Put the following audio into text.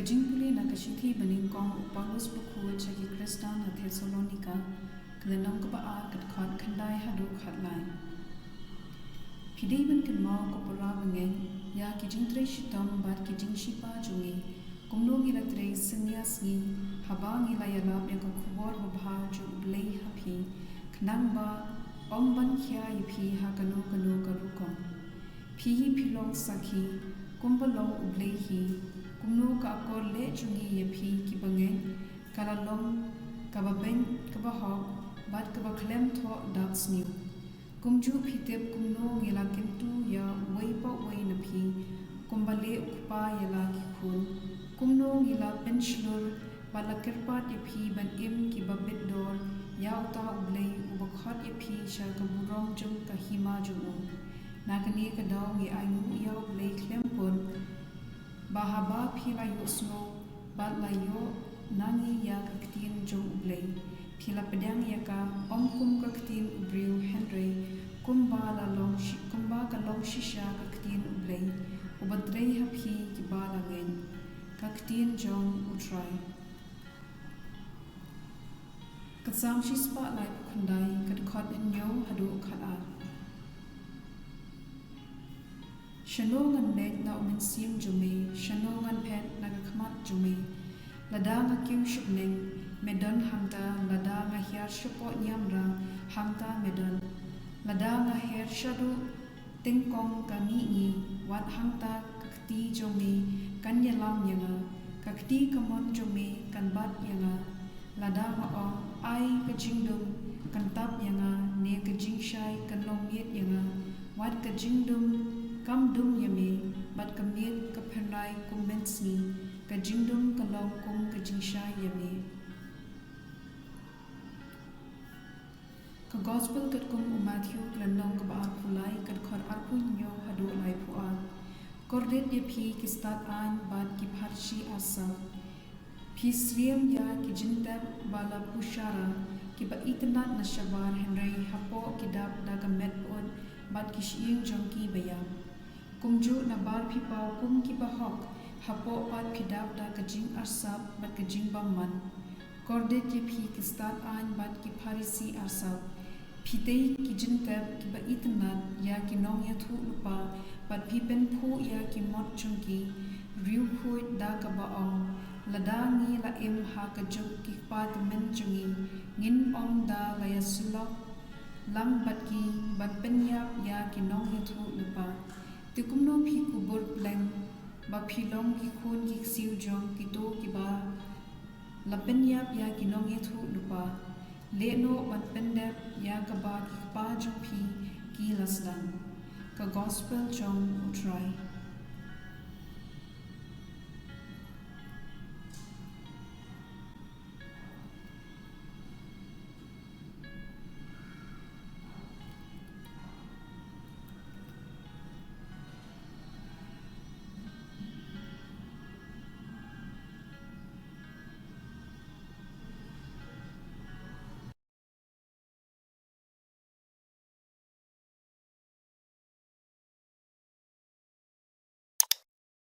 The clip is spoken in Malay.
Kajing puli na kashithi baningkong Paulus buku chagi Krista na Thessalonika kadanong kabaa kat khot khandai hadu khatlai. Pidei ban kan mau ko pura bangen ya kijing tre shitam bat kijing shipa jungi kumno ngila tre senyas ni habang ila yalap yang kubor babha ju blei hapi khnang ba omban khya yipi ha kanu karukon phi philong sakhi kumbalong ublei hi kumno ka kor le chungi yapi ki bangen kalalong kababen kabahok bat kabakhlem tho dats new kumju phitep kumno ngela kintu ya weipa wei na phi kumbale ukpa yala ki khun kumno ngela penslur balakirpa ti phi ban im ki babet dor ya uta ublei ubakhat yapi sha kaburong jum ka hima ju nakani ka daw ngi ayu ya ublei klempon bahaba phila yusno batlayo nangi ya kaktin jo ublei phila pedang ya ka omkum kaktin ubriu henry kumba ka long shisha kaktin ublei ubadrei haphi ki bala ngen kaktin jong utrai katsam shispa lai khandai kat khot nyo hadu khala Shanongan nek na umensim jume, shanongan pet nagakhmat jume. Lada nga kiu shupning, medan hangta, lada nga hiar shupo nyamra, hangta medan. Lada nga her shadu, tingkong ka ni wat hangta kakti jume, kan yalam yanga, kakti kamon jume, kan bat yanga. Lada nga o, ay ka jingdum, kan tap yanga, ne ka jingshai, kan longmiet yanga, wat ka jingdum, kam dum yame bat kamiet ka phanai comments ni ka jingdum ka long kum ka jingsha yame ka gospel kat kum Matthew klandong ka baar pulai kat khar arpun nyo hadu lai puan kordet ye phi ki stat an bat ki pharshi asa phi sriem ya ki jinta bala pushara ki ba itna na shabar henry hapo ki dap da ka met on bat ki shing jongki bayam kumju na bar phi pau kum ki bahok hapo pat phidap da kajing arsap bat kajing bamman kordet ye phi ki stat an bat ki pharisi arsap phitei ki jintab ki ba itna ya ki nong ya thu lupa bat phi pen phu ya ki mot chungki riu phu da ka ba ong lada ngi la im ha ka juk ki pat men chungi ngin ong da la ya sulok lang bat ki bat pen ya ki nong ya thu lupa tikumno phi kubur pleng ba philong ki khun ki siu jong ki to ki ba lapen ya ki nong ye thu lupa le no bat pendep ya ka ba ki pa jong phi ki lasdan ka gospel jong utrai